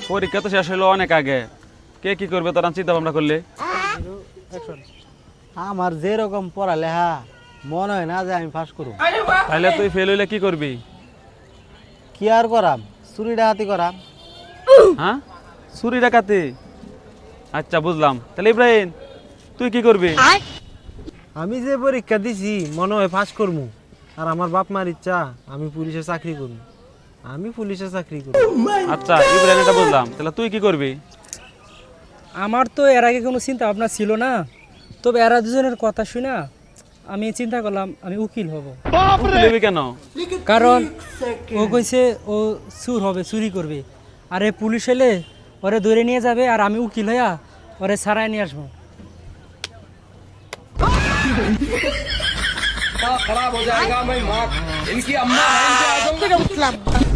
পরীক্ষা তো শেষ হলো অনেক আগে, কে কি করবে তোরা চিন্তা ভাবনা করলে? আমার যেরকম পড়ালেখা মনে হয় না যে আমি পাস করব। তাহলে তুই ফেল হইলে কি করবি? কি আর করাম, চুরি ডাকাতি করাম। হ্যাঁ, চুরি ডাকাতি? আচ্ছা বুঝলাম। তাহলে ইব্রাহিম তুই কি করবি? আমি যে পরীক্ষা দিছি মনে হয় পাস করবো, আর আমার বাপ মার ইচ্ছা আমি পুলিশে চাকরি করবো। আমি পুলিশে চাকরি করব। আচ্ছা ইব্রাহিম, এটা বুঝলাম। তাহলে তুই কি করবি? আমার তো এর আগে কোনো চিন্তা ভাবনা ছিল না, তবে এরা দুজনের কথা শুনে আমি চিন্তা করলাম আমি উকিল হব। উকিল হবি কেন? কারণ ও কইছে ও চুর হবে, চুরি করবে, আর এ পুলিশ এলে ওরে ধরে নিয়ে যাবে, আর আমি উকিল হইয়া ওরে ছাড়াই নিয়ে আসবো। खराब हो जाएगा मैं माँ इनकी अम्मा है इनके आजम